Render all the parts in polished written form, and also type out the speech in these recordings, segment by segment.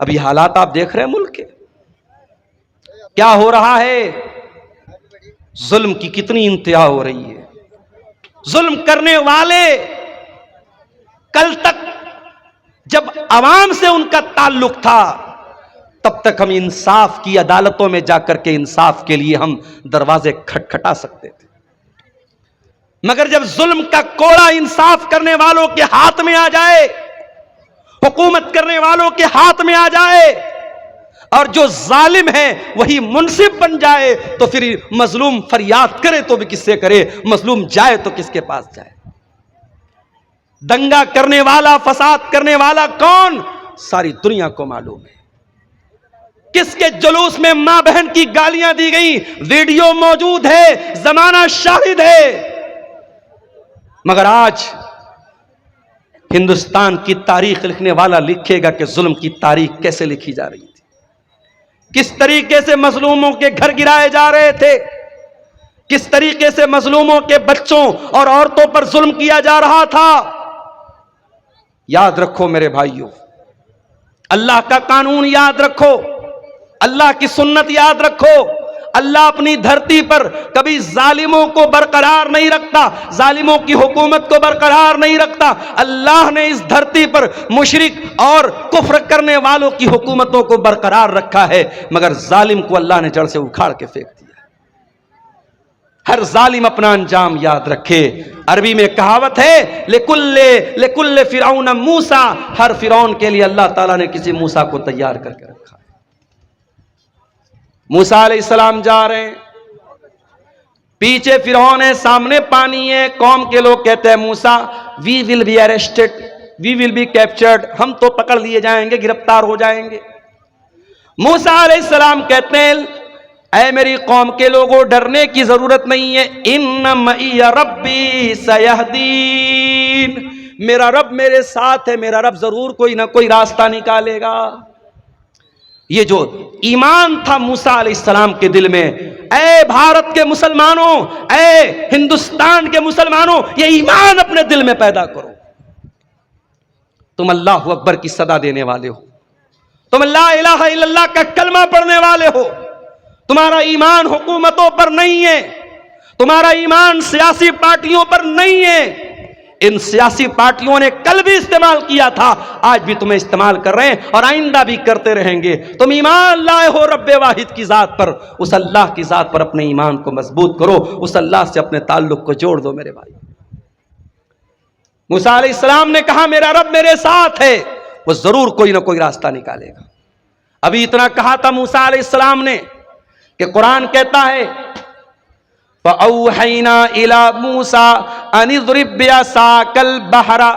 अभी हालात आप देख रहे हैं मुल्क के, क्या हो रहा है, जुल्म की कितनी इंतहा हो रही है। जुल्म करने वाले कल तक जब अवाम से उनका ताल्लुक था तब तक हम इंसाफ की अदालतों में जाकर के इंसाफ के लिए हम दरवाजे खटखटा सकते थे, मगर जब जुल्म का कोड़ा इंसाफ करने वालों के हाथ में आ जाए, हुकूमत करने वालों के हाथ में आ जाए और जो जालिम है वही मुनसिफ बन जाए, तो फिर मजलूम फरियाद करे तो भी किससे करे, मजलूम जाए तो किसके पास जाए। दंगा करने वाला, फसाद करने वाला कौन, सारी दुनिया को मालूम है। किसके जुलूस में मां बहन की गालियां दी गई, वीडियो मौजूद है, जमाना शाहिद है। मगर आज हिंदुस्तान की तारीख लिखने वाला लिखेगा कि जुल्म की तारीख कैसे लिखी जा रही थी, किस तरीके से मजलूमों के घर गिराए जा रहे थे, किस तरीके से मजलूमों के बच्चों और औरतों पर जुल्म किया जा रहा था। याद रखो मेरे भाइयों, अल्लाह का कानून याद रखो, अल्लाह की सुन्नत याद रखो। अल्लाह अपनी धरती पर कभी जालिमों को बरकरार नहीं रखता, जालिमों की हुकूमत को बरकरार नहीं रखता। अल्लाह ने इस धरती पर मुशरिक और कुफ्र करने वालों की हुकूमतों को बरकरार रखा है, मगर जालिम को अल्लाह ने जड़ से उखाड़ के फेंक दिया। हर जालिम अपना अंजाम याद रखे। अरबी में कहावत है, लेकुल्ले फिरौन मूसा, हर फिरौन के लिए अल्लाह ताला ने किसी मूसा को तैयार करके रखा है। मूसा अलैहिस्सलाम जा रहे हैं, पीछे फिरौन है, सामने पानी है। कौम के लोग कहते हैं Musa we will be arrested, we will be captured, हम तो पकड़ लिए जाएंगे, गिरफ्तार हो जाएंगे। मूसा अलैहिस्सलाम कहते हैं, ऐ मेरी कौम के लोगों, डरने की जरूरत नहीं है, इन्न मइया रब्बी सयहदीन, मेरा रब मेरे साथ है, मेरा रब जरूर कोई ना कोई रास्ता निकालेगा। ये जो ईमान था मूसा अलैहिस्सलाम के दिल में, ऐ भारत के मुसलमानों, ऐ हिंदुस्तान के मुसलमानों, ये ईमान अपने दिल में पैदा करो। तुम अल्लाह अकबर की सदा देने वाले हो, तुम ला इलाहा इल्लल्लाह का कलमा पढ़ने वाले हो। तुम्हारा ईमान हुकूमतों पर नहीं है, तुम्हारा ईमान सियासी पार्टियों पर नहीं है। इन सियासी पार्टियों ने कल भी इस्तेमाल किया था, आज भी तुम्हें इस्तेमाल कर रहे हैं और आइंदा भी करते रहेंगे। तुम ईमान लाए हो रब्बे वाहिद की जात पर, उस अल्लाह की जात पर अपने ईमान को मजबूत करो, उस अल्लाह से अपने ताल्लुक को जोड़ दो मेरे भाई। मूसा अलैहिस्सलाम ने कहा मेरा रब मेरे साथ है, वो जरूर कोई ना कोई रास्ता निकालेगा। अभी इतना कहा था मूसा अलैहिस्सलाम ने कि कुरान कहता है, फ़अौहैना इला मूसा अनिज़रिब बिअसाकल बहरा,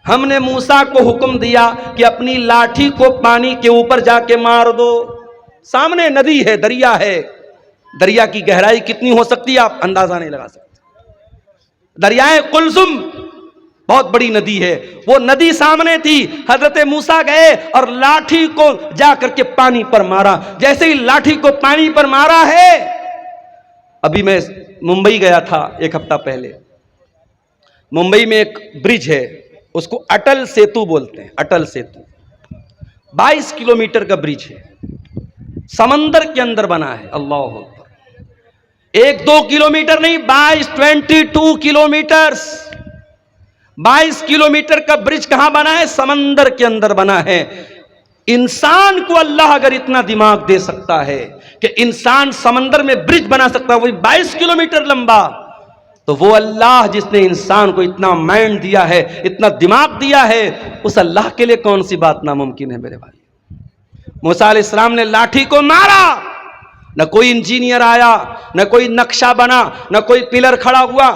हमने मूसा को हुक्म दिया कि अपनी लाठी को पानी के ऊपर जाके मार दो। सामने नदी है, दरिया है, दरिया की गहराई कितनी हो सकती है आप अंदाजा नहीं लगा सकते। दरियाए कुलजुम बहुत बड़ी नदी है, वो नदी सामने थी। हजरत मूसा गए और लाठी को जाकर के पानी पर मारा। जैसे ही लाठी को पानी पर मारा है, अभी मैं मुंबई गया था एक हफ्ता पहले, मुंबई में एक ब्रिज है, उसको अटल सेतु बोलते हैं। अटल सेतु 22 किलोमीटर का ब्रिज है, समंदर के अंदर बना है। अल्लाह अकबर, 1-2 किलोमीटर नहीं, 22 किलोमीटर्स। 22 किलोमीटर का ब्रिज कहां बना है? समंदर के अंदर बना है। इंसान को अल्लाह अगर इतना दिमाग दे सकता है कि इंसान समंदर में ब्रिज बना सकता है, वही 22 किलोमीटर लंबा, तो वो अल्लाह जिसने इंसान को इतना माइंड दिया है, इतना दिमाग दिया है, उस अल्लाह के लिए कौन सी बात नामुमकिन है मेरे भाई। मूसा अलैहिस्सलाम ने लाठी को मारा, न कोई इंजीनियर आया, न कोई नक्शा बना, न कोई पिलर खड़ा हुआ,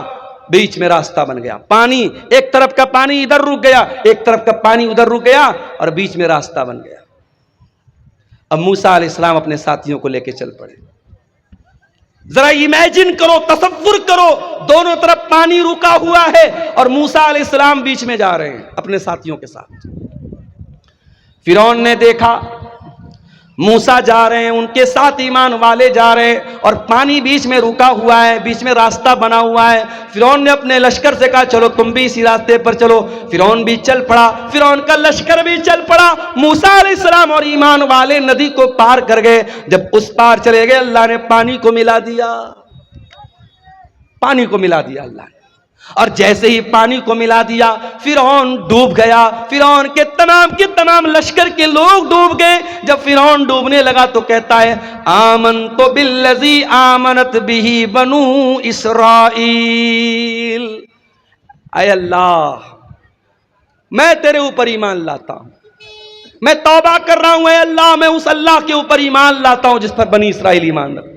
बीच में रास्ता बन गया। पानी, एक तरफ का पानी इधर रुक गया, एक तरफ का पानी उधर रुक गया और बीच में रास्ता बन गया। अब मूसा अलैहिस्सलाम अपने साथियों को लेकर चल पड़े। जरा इमेजिन करो, तसव्वुर करो, दोनों तरफ पानी रुका हुआ है और मूसा अलैहिस्सलाम बीच में जा रहे हैं अपने साथियों के साथ। फिरौन ने देखा मूसा जा रहे हैं, उनके साथ ईमान वाले जा रहे हैं और पानी बीच में रुका हुआ है, बीच में रास्ता बना हुआ है। फिरौन ने अपने लश्कर से कहा चलो तुम भी इसी रास्ते पर चलो। फिरौन भी चल पड़ा, फिरौन का लश्कर भी चल पड़ा। मूसा अलैहिस्सलाम और ईमान वाले नदी को पार कर गए। जब उस पार चले गए, अल्लाह ने पानी को मिला दिया, पानी को मिला दिया अल्लाह ने। और जैसे ही पानी को मिला दिया, फिरौन डूब गया। फिरौन के तमाम लश्कर के लोग डूब गए। जब फिरौन डूबने लगा तो कहता है आमनतु बिल्लज़ी आमनत बिही बनु इसराइल। ऐ अल्लाह, मैं तेरे ऊपर ईमान लाता हूं, मैं तौबा कर रहा हूं। ऐ अल्लाह, मैं उस अल्लाह के ऊपर ईमान लाता हूं जिस पर बनी इसराइल ईमान रखते हैं।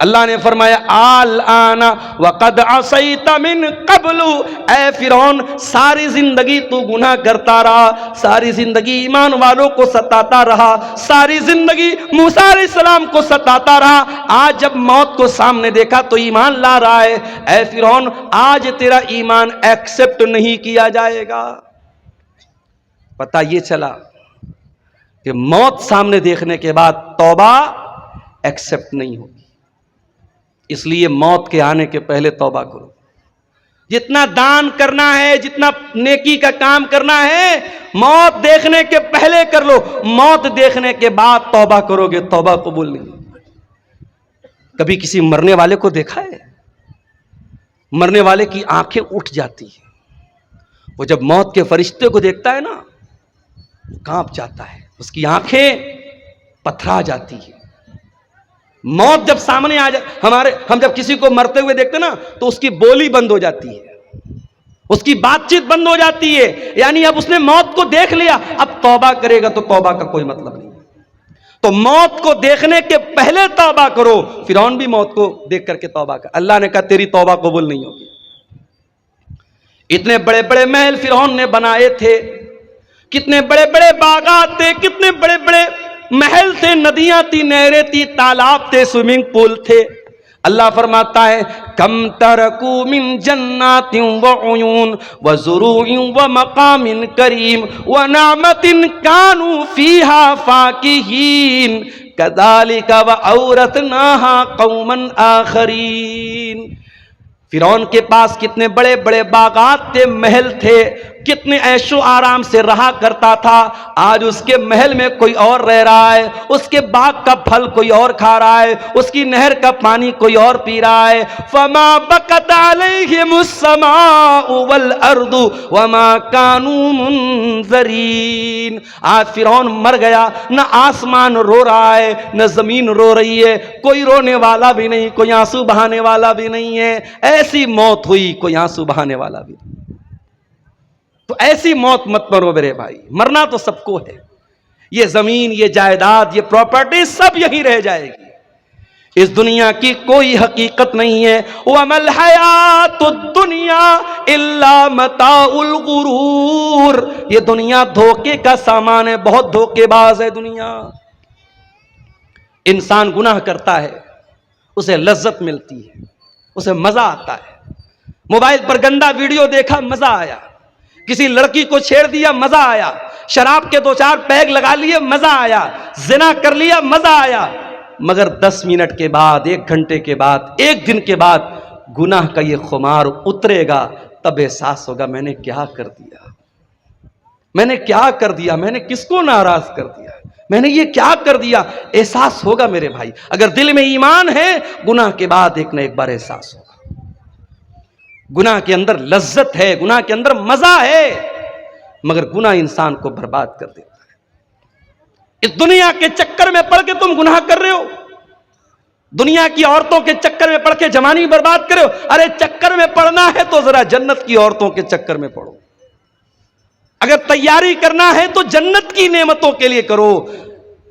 अल्लाह ने फरमाया आल आना वक़द असैता मिन क़ब्लु। ऐ फिरौन, सारी जिंदगी तू गुनाह करता रहा, सारी जिंदगी ईमान वालों को सताता रहा, सारी जिंदगी मूसा अलैहिस्सलाम को सताता रहा। आज जब मौत को सामने देखा तो ईमान ला रहा है। ऐ फिरौन, आज तेरा ईमान एक्सेप्ट नहीं किया जाएगा। पता ये चला कि मौत सामने देखने के बाद तौबा एक्सेप्ट नहीं होगी। इसलिए मौत के आने के पहले तौबा करो। जितना दान करना है, जितना नेकी का काम करना है, मौत देखने के पहले कर लो। मौत देखने के बाद तौबा करोगे, तौबा कबूल नहीं। कभी किसी मरने वाले को देखा है? मरने वाले की आंखें उठ जाती है। वो जब मौत के फरिश्ते को देखता है ना, कांप जाता है, उसकी आंखें पथरा जाती है। मौत जब सामने आ जाए, हम जब किसी को मरते हुए देखते ना तो उसकी बोली बंद हो जाती है, उसकी बातचीत बंद हो जाती है। यानी अब उसने मौत को देख लिया, अब तौबा करेगा तो तौबा का कोई मतलब नहीं। तो मौत को देखने के पहले तौबा करो। फिरौन भी मौत को देख करके तौबा कर, अल्लाह ने कहा तेरी तौबा कबूल नहीं होगी। इतने बड़े बड़े महल फिरौन ने बनाए थे, कितने बड़े बड़े बागात थे, कितने बड़े बड़े महल थे, नदियां थी, नहरें थी, तालाब थे, स्विमिंग पूल थे। अल्लाह फरमाता है कम तरकू मिन जन्नातिन व उयून व ज़ुरूइन व मकामिन करीम व नामतिन कानू फीहा फाकिहीन कज़ालिका व औरतनाहा कौमन आखरीन। फिरौन के पास कितने बड़े बड़े बागात थे, महल थे, कितने ऐशो आराम से रहा करता था। आज उसके महल में कोई और रह रहा है, उसके बाग का फल कोई और खा रहा है, उसकी नहर का पानी कोई और पी रहा है। फमा बकत अलैहिमुस्समाउ वल अर्दु वमा कानू मुनज़रीन। आज फिरौन मर गया, न आसमान रो रहा है, न जमीन रो रही है, कोई रोने वाला भी नहीं, कोई आंसू बहाने वाला भी नहीं है। ऐसी मौत हुई, कोई आंसू बहाने वाला भी नहीं। तो ऐसी मौत मत मरो मेरे भाई, मरना तो सबको है। ये जमीन, ये जायदाद, ये प्रॉपर्टी सब यहीं रह जाएगी। इस दुनिया की कोई हकीकत नहीं है। वमल हयातुद दुनिया इल्ला मताउल गुरूर। ये दुनिया धोखे का सामान है, बहुत धोखेबाज है दुनिया। इंसान गुनाह करता है, उसे लज्जत मिलती है, उसे मजा आता है। मोबाइल पर गंदा वीडियो देखा, मजा आया। किसी लड़की को छेड़ दिया, मजा आया। शराब के 2-4 पैग लगा लिए, मजा आया। जिना कर लिया, मजा आया। मगर 10 मिनट के बाद, 1 घंटे के बाद, 1 दिन के बाद गुनाह का ये खुमार उतरेगा, तब एहसास होगा मैंने क्या कर दिया, मैंने क्या कर दिया, मैंने किसको नाराज कर दिया, मैंने ये क्या कर दिया। एहसास होगा मेरे भाई। अगर दिल में ईमान है, गुनाह के बाद एक न एक बार एहसास होगा। गुनाह के अंदर लज्जत है, गुनाह के अंदर मजा है, मगर गुनाह इंसान को बर्बाद कर देता है। इस दुनिया के चक्कर में पड़ के तुम गुनाह कर रहे हो, दुनिया की औरतों के चक्कर में पड़ के जवानी बर्बाद कर रहे हो। अरे चक्कर में पड़ना है तो जरा जन्नत की औरतों के चक्कर में पड़ो। अगर तैयारी करना है तो जन्नत की नेमतों के लिए करो।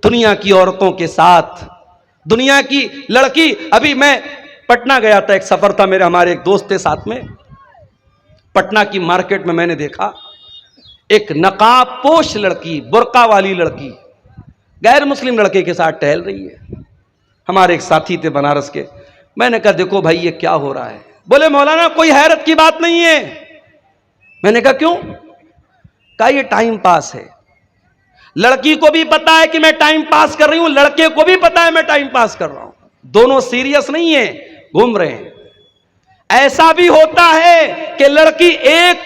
दुनिया की औरतों के साथ, दुनिया की लड़की, अभी मैं पटना गया था, एक सफर था मेरे, हमारे एक दोस्त थे साथ में। पटना की मार्केट में मैंने देखा एक नकाब पोश लड़की, बुर्का वाली लड़की गैर मुस्लिम लड़के के साथ टहल रही है। हमारे एक साथी थे बनारस के, मैंने कहा देखो भाई ये क्या हो रहा है। बोले मौलाना कोई हैरत की बात नहीं है। मैंने कहा क्यों? कहा ये टाइम पास है। लड़की को भी पता है कि मैं टाइम पास कर रही हूं, लड़के को भी पता है मैं टाइम पास कर रहा हूं, दोनों सीरियस नहीं है, घूम रहे हैं। ऐसा भी होता है कि लड़की एक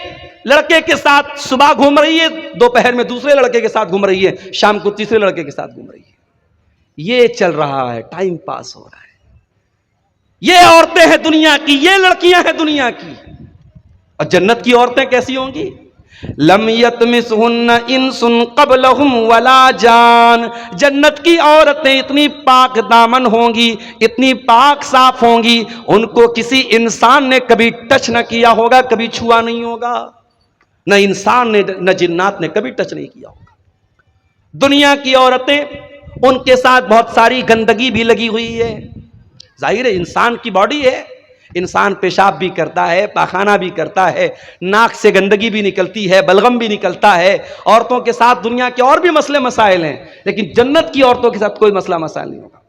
लड़के के साथ सुबह घूम रही है, दोपहर में दूसरे लड़के के साथ घूम रही है, शाम को तीसरे लड़के के साथ घूम रही है। ये चल रहा है, टाइम पास हो रहा है। ये औरतें हैं दुनिया की, ये लड़कियां हैं दुनिया की। और जन्नत की औरतें कैसी होंगी? लम यतमिसहुन्ना इंसुन क़ब्लहुम वला जान। जन्नत की औरतें इतनी पाक दामन होंगी, इतनी पाक साफ होंगी, उनको किसी इंसान ने कभी टच न किया होगा, कभी छुआ नहीं होगा, न इंसान ने न जिन्नात ने कभी टच नहीं किया होगा। दुनिया की औरतें, उनके साथ बहुत सारी गंदगी भी लगी हुई है। जाहिर है इंसान की बॉडी है, इंसान पेशाब भी करता है, पाखाना भी करता है, नाक से गंदगी भी निकलती है, बलगम भी निकलता है। औरतों के साथ दुनिया के और भी मसले मसाइल हैं, लेकिन जन्नत की औरतों के साथ कोई मसला मसाइल नहीं होगा।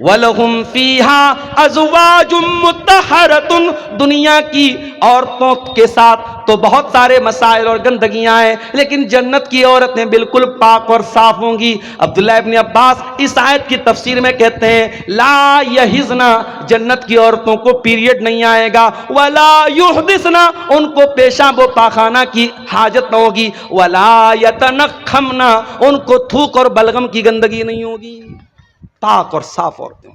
वलहुम फीहा अज़वाजुम मुत्तहरतुन। दुनिया की औरतों के साथ तो बहुत सारे मसाइल और गंदगियां हैं, लेकिन जन्नत की औरतें बिल्कुल पाक और साफ होंगी। अब्दुल्लाह इब्न अब्बास इस आयत की तफसीर में कहते हैं, ला यहिज़ना, जन्नत की औरतों को पीरियड नहीं आएगा, वला युहदिसना, उनको पेशाब व पाखाना की हाजत न होगी, वला यतनखमना, उनको थूक और बलगम की गंदगी नहीं होगी। पाक और साफ औरतें।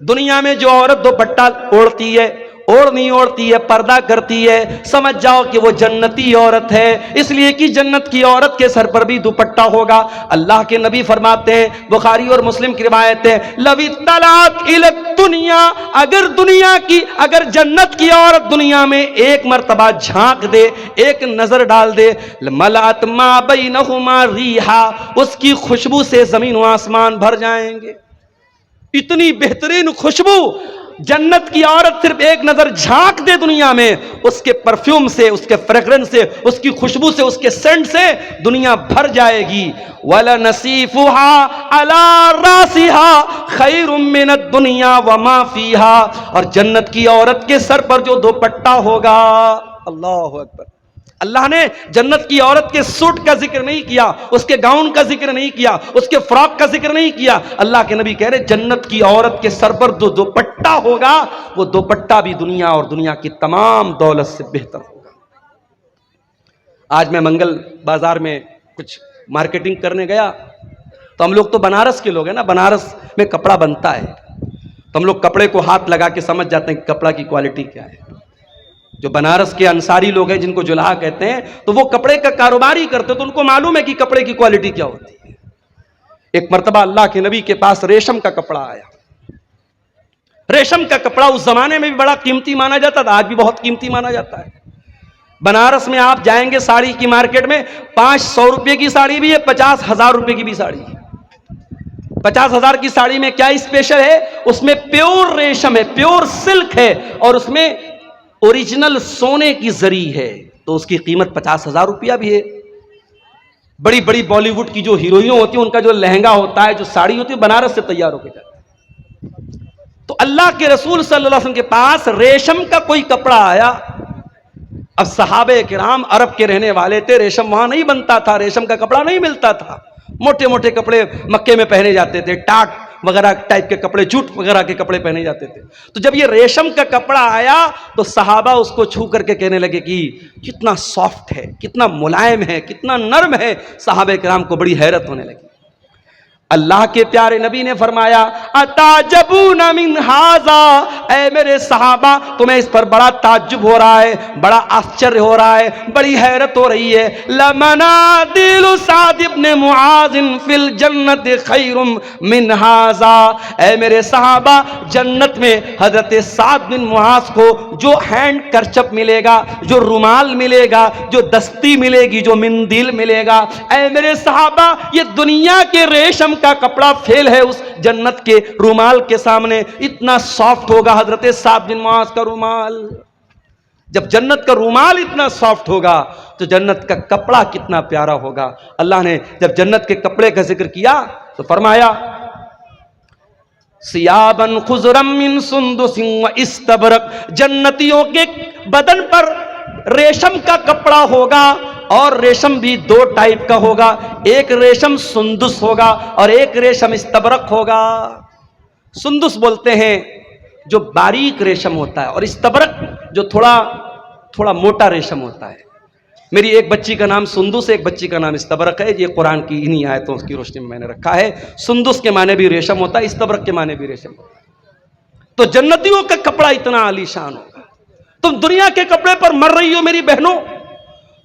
दुनिया में जो औरत दुपट्टा ओढ़ती है, ओढ़नी ओढ़ती है, पर्दा करती है, समझ जाओ कि वो जन्नती औरत है, इसलिए कि जन्नत की औरत के सर पर भी दुपट्टा होगा। अल्लाह के नबी फरमाते हैं, बुखारी और मुस्लिम की रिवायत है, लवी तलात इलत दुनिया, अगर जन्नत की औरत दुनिया में एक मर्तबा झांक दे, एक नजर डाल दे, मलात मा बैनहुमा रीहा, उसकी खुशबू से जमीन व आसमान भर जाएंगे। इतनी बेहतरीन खुशबू, जन्नत की औरत सिर्फ एक नजर झांक दे दुनिया में, उसके परफ्यूम से, उसके फ्रेग्रेंस से, उसकी खुशबू से, उसके सेंट से दुनिया भर जाएगी। वला नसीफुहा अला रासिहा खैरुम मिनद दुनिया व मा फीहा। और जन्नत की औरत के सर पर जो दुपट्टा होगा, अल्लाहु अकबर, अल्लाह ने जन्नत की औरत के सूट का जिक्र नहीं किया, उसके गाउन का जिक्र नहीं किया, उसके फ्रॉक का जिक्र नहीं किया। अल्लाह के नबी कह रहे जन्नत की औरत के सर पर जो दुपट्टा होगा, वो दुपट्टा भी दुनिया और दुनिया की तमाम दौलत से बेहतर होगा। आज मैं मंगल बाजार में कुछ मार्केटिंग करने गया, तो हम लोग तो बनारस के लोग हैं ना, बनारस में कपड़ा बनता है, तो हम लोग कपड़े को हाथ लगा के समझ जाते हैं कि कपड़ा की क्वालिटी क्या है। जो बनारस के अंसारी लोग हैं, जिनको जुलाहा कहते हैं, तो वो कपड़े का कारोबार ही करते, तो उनको मालूम है कि कपड़े की क्वालिटी क्या होती है। एक मर्तबा अल्लाह के नबी के पास रेशम का कपड़ा आया। रेशम का कपड़ा उस जमाने में भी बड़ा कीमती माना जाता था, आज भी बहुत कीमती माना जाता है। बनारस में आप जाएंगे साड़ी की मार्केट में, 500 रुपये की साड़ी भी है, 50,000 रुपये की भी साड़ी है। 50,000 की साड़ी में क्या स्पेशल है? उसमें प्योर रेशम है, प्योर सिल्क है, और उसमें ओरिजिनल सोने की जरी है, तो उसकी कीमत 50,000 रुपया भी है। बड़ी बड़ी बॉलीवुड की जो हीरोइन होती है, उनका जो लहंगा होता है, जो साड़ी होती है, बनारस से तैयार होकर जाता है। तो अल्लाह के रसूल सल्लल्लाहु अलैहि वसल्लम के पास रेशम का कोई कपड़ा आया। अब सहाबे किराम अरब के रहने वाले थे, रेशम वहां नहीं बनता था, रेशम का कपड़ा नहीं मिलता था। मोटे मोटे कपड़े मक्के में पहने जाते थे, टाट वगैरह टाइप के कपड़े, जूट वगैरह के कपड़े पहने जाते थे। तो जब ये रेशम का कपड़ा आया, तो सहाबा उसको छू करके कहने लगे कि कितना सॉफ्ट है, कितना मुलायम है, कितना नर्म है। सहाबे किराम को बड़ी हैरत होने लगी। अल्लाह के प्यारे नबी ने फरमाया, अताजबूना मिन हाजा, ऐ मेरे सहाबा, तुम्हें इस पर बड़ा ताज्जुब हो रहा है, बड़ा आश्चर्य हो रहा है, बड़ी हैरत हो रही है। लमनादिलु साद इब्न मुआज़ फिल जन्नत खैरुम मिन हाजा, ऐ मेरे सहाबा, जन्नत में हजरत साद बिन मुआज़ को जो हैंड करचप मिलेगा, जो रुमाल मिलेगा, जो दस्ती मिलेगी, जो मिंदिल मिलेगा, ऐ मेरे सहाबा, ये दुनिया के रेशम का कपड़ा फेल है उस जन्नत के रुमाल के सामने। इतना सॉफ्ट होगा हजरत साद बिन मुआज़ का रुमाल। जब जन्नत का रुमाल इतना सॉफ्ट होगा, तो जन्नत का कपड़ा कितना प्यारा होगा। अल्लाह ने जब जन्नत के कपड़े का जिक्र किया, तो फरमाया, सियाबन खुज़रम मिन सुंदुसिन व इस्तबरक, जन्नतियों के बदन पर रेशम का कपड़ा होगा, और रेशम भी दो टाइप का होगा, एक रेशम सुंदुस होगा और एक रेशम इस्तबरक होगा। सुंदुस बोलते हैं जो बारीक रेशम होता है, और इस्तबरक जो थोड़ा थोड़ा मोटा रेशम होता है। मेरी एक बच्ची का नाम सुंदुस, एक बच्ची का नाम इस्तबरक है। ये कुरान की इन्हीं आयतों की रोशनी में मैंने रखा है। सुंदुस के माने भी रेशम होता है, इस्तबरक के माने भी रेशम होता है। तो जन्नतियों का कपड़ा इतना आलीशान होगा। तुम दुनिया के कपड़े पर मर रही हो मेरी बहनों,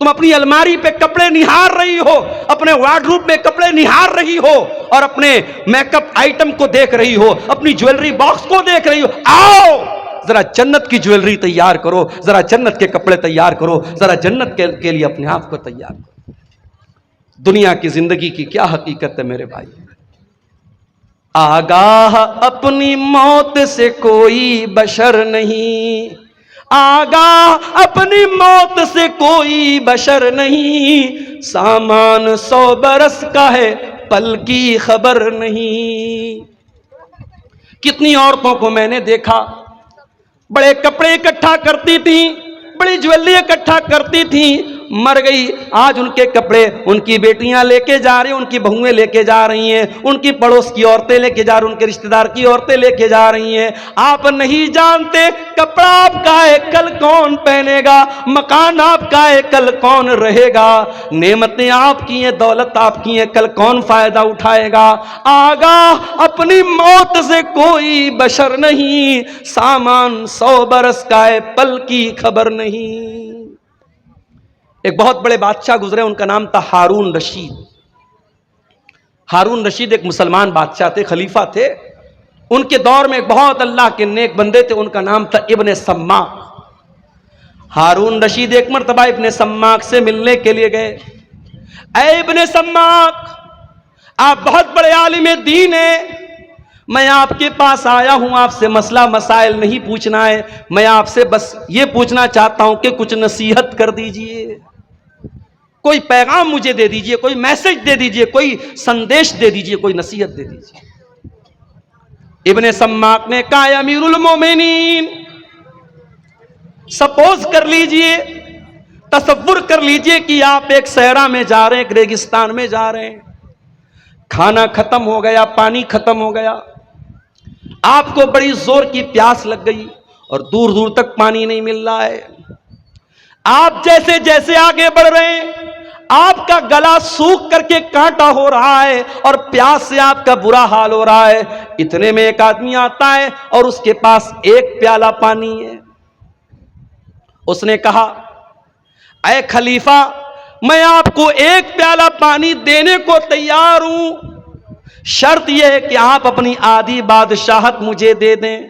तुम अपनी अलमारी पे कपड़े निहार रही हो, अपने वार्डरोब में कपड़े निहार रही हो, और अपने मेकअप आइटम को देख रही हो, अपनी ज्वेलरी बॉक्स को देख रही हो। आओ जरा जन्नत की ज्वेलरी तैयार करो, जरा जन्नत के कपड़े तैयार करो, जरा जन्नत के लिए अपने आप को तैयार करो। दुनिया की जिंदगी की क्या हकीकत है मेरे भाई। आगाह अपनी मौत से कोई बशर नहीं, आगाह अपनी मौत से कोई बशर नहीं, सामान 100 बरस का है पल की खबर नहीं। कितनी औरतों को मैंने देखा, बड़े कपड़े इकट्ठा करती थी, बड़ी ज्वेलरी इकट्ठा करती थी, मर गई। आज उनके कपड़े उनकी बेटियां लेके जा रही हैं, उनकी बहुएं लेके जा रही हैं, उनकी पड़ोस की औरतें लेके जा रही, उनके रिश्तेदार की औरतें लेके जा रही हैं। आप नहीं जानते कपड़ा आपका है कल कौन पहनेगा, मकान आपका है कल कौन रहेगा, नेमतें आपकी हैं, दौलत आपकी है, कल कौन फायदा उठाएगा। आगाह अपनी मौत से कोई बशर नहीं, सामान 100 बरस का है पल की खबर नहीं। एक बहुत बड़े बादशाह गुजरे, उनका नाम था हारून रशीद। हारून रशीद एक मुसलमान बादशाह थे, खलीफा थे। उनके दौर में एक बहुत अल्लाह के नेक बंदे थे, उनका नाम था इब्ने सम्माक। हारून रशीद एक मर्तबा इब्ने सम्माक से मिलने के लिए गए। ऐ इब्ने सम्माक, आप बहुत बड़े आलिम दीन हैं, मैं आपके पास आया हूं, आपसे मसला मसाइल नहीं पूछना है, मैं आपसे बस ये पूछना चाहता हूं कि कुछ नसीहत कर दीजिए, कोई पैगाम मुझे दे दीजिए, कोई मैसेज दे दीजिए, कोई संदेश दे दीजिए, कोई नसीहत दे दीजिए। इब्ने सम्माक ने कहा, अमीरुल मोमिनीन, सपोज कर लीजिए, तसव्वुर कर लीजिए कि आप एक सहरा में जा रहे हैं, एक रेगिस्तान में जा रहे हैं, खाना खत्म हो गया, पानी खत्म हो गया, आपको बड़ी जोर की प्यास लग गई और दूर दूर तक पानी नहीं मिल रहा है। आप जैसे जैसे आगे बढ़ रहे हैं, आपका गला सूख करके कांटा हो रहा है और प्यास से आपका बुरा हाल हो रहा है। इतने में एक आदमी आता है और उसके पास एक प्याला पानी है। उसने कहा, ऐ खलीफा, मैं आपको एक प्याला पानी देने को तैयार हूं, शर्त यह है कि आप अपनी आधी बादशाहत मुझे दे दें।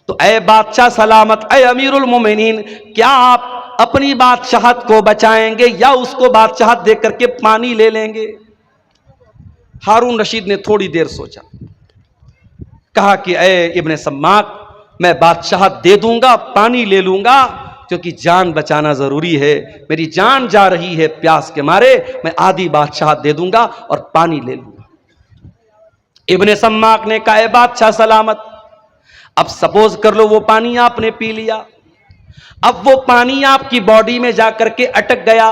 तो ऐ बादशाह सलामत, ऐ अमीरुल मोमिनीन, क्या आप अपनी बादशाहत को बचाएंगे या उसको बादशाहत दे करके पानी ले लेंगे? हारून रशीद ने थोड़ी देर सोचा, कहा कि ऐ इब्ने सम्माक, मैं बादशाहत दे दूंगा, पानी ले लूंगा, क्योंकि जान बचाना जरूरी है, मेरी जान जा रही है प्यास के मारे, मैं आधी बादशाहत दे दूंगा और पानी ले लूंगा। इब्ने सम्माक ने कहा, बादशाह सलामत, अब सपोज कर लो वो पानी आपने पी लिया, अब वो पानी आपकी बॉडी में जाकर के अटक गया,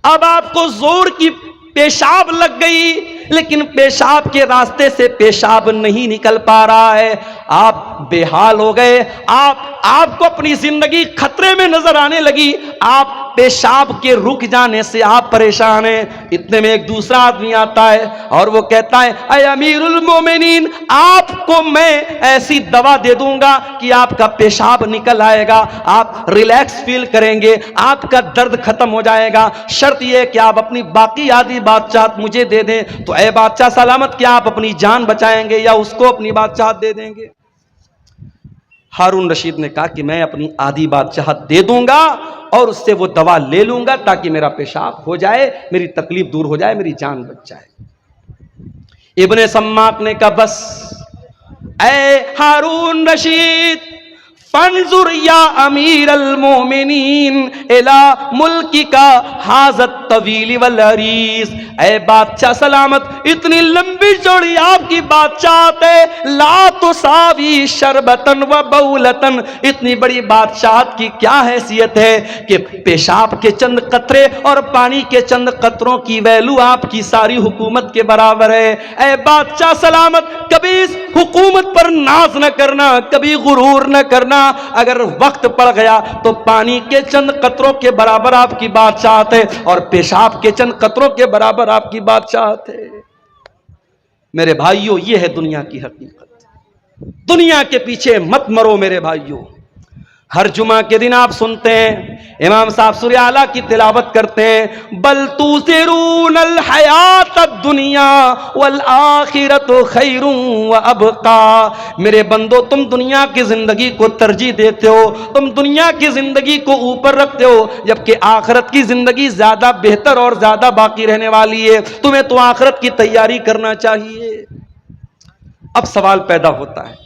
अब आपको जोर की पेशाब लग गई, लेकिन पेशाब के रास्ते से पेशाब नहीं निकल पा रहा है, आप बेहाल हो गए, आपको अपनी जिंदगी खतरे में नजर आने लगी, आप पेशाब के रुक जाने से आप परेशान हैं। इतने में एक दूसरा आदमी आता है और वो कहता है, ऐ अमीरुल मोमिनीन, आपको मैं ऐसी दवा दे दूंगा कि आपका पेशाब निकल आएगा, आप रिलैक्स फील करेंगे, आपका दर्द खत्म हो जाएगा, शर्त यह है कि आप अपनी बाकी आधी बादशाहत मुझे दे दें। तो ऐ बादशाह सलामत, क्या आप अपनी जान बचाएंगे या उसको अपनी बादशाहत दे देंगे? हारून रशीद ने कहा कि मैं अपनी आधी बादशाहत दे दूंगा और उससे वो दवा ले लूंगा ताकि मेरा पेशाब हो जाए, मेरी तकलीफ दूर हो जाए, मेरी जान बच जाए। इब्ने सम्माक ने कहा, बस ऐ हारून रशीद, फंजुर या अमीर अल मोमिनीन इला मुल्की का हाजत तवील वल अरीस। ऐ बादशाह सलामत, इतनी लंबी चौड़ी आपकी बादशाहत है, ला तो सावी शरबतन व बउलतन, इतनी बड़ी बादशाहत की क्या हैसियत है कि पेशाब के चंद कतरे और पानी के चंद कतरों की वैल्यू आपकी सारी हुकूमत के बराबर है। ऐ बादशाह सलामत, कभी इस हुकूमत पर नाज न करना, कभी गुरूर न करना। अगर वक्त पड़ गया तो पानी के चंद कतरों के बराबर आपकी बादशाहत है और पेशाब के चंद कतरों के बराबर आपकी बादशाहत है। मेरे भाइयों, यह है दुनिया की हकीकत। दुनिया के पीछे मत मरो मेरे भाइयों। हर जुमा के दिन आप सुनते हैं इमाम साहब सूरह आला की तिलावत करते हैं, बल तुसिरूनल हयात दुनिया वल आखिरतु खैरुन व अबका। मेरे बंदो, तुम दुनिया की जिंदगी को तरजीह देते हो, तुम दुनिया की जिंदगी को ऊपर रखते हो, जबकि आखिरत की जिंदगी ज्यादा बेहतर और ज्यादा बाकी रहने वाली है। तुम्हें तो आखिरत की तैयारी करना चाहिए। अब सवाल पैदा होता है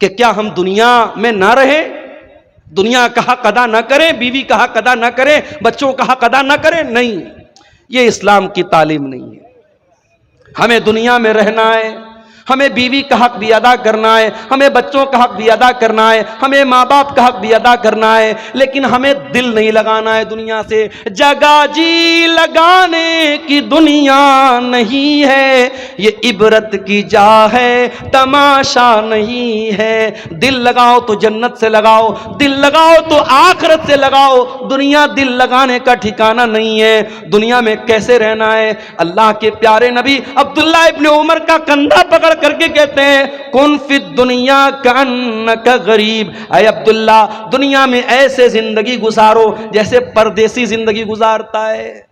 कि क्या हम दुनिया में ना रहें, दुनिया का हक अदा न करें, बीवी का हक अदा न करें, बच्चों का हक अदा न करें? नहीं, ये इस्लाम की तालीम नहीं है। हमें दुनिया में रहना है, हमें बीवी का हक भी अदा करना है, हमें बच्चों का हक भी अदा करना है, हमें माँ बाप का हक भी अदा करना है, लेकिन हमें दिल नहीं लगाना है दुनिया से। जगह जी लगाने की दुनिया नहीं है, ये इबरत की जा है, तमाशा नहीं है। दिल लगाओ तो जन्नत से लगाओ, दिल लगाओ तो आखिरत से लगाओ। दुनिया दिल लगाने का ठिकाना नहीं है। दुनिया में कैसे रहना है? अल्लाह के प्यारे नबी अब्दुल्ला इब्ने उमर का कंधा पकड़ करके कहते हैं, कुन फिद दुनिया कअन्नका गरीब। ऐ अब्दुल्ला, दुनिया में ऐसे जिंदगी गुजारो जैसे परदेसी जिंदगी गुजारता है।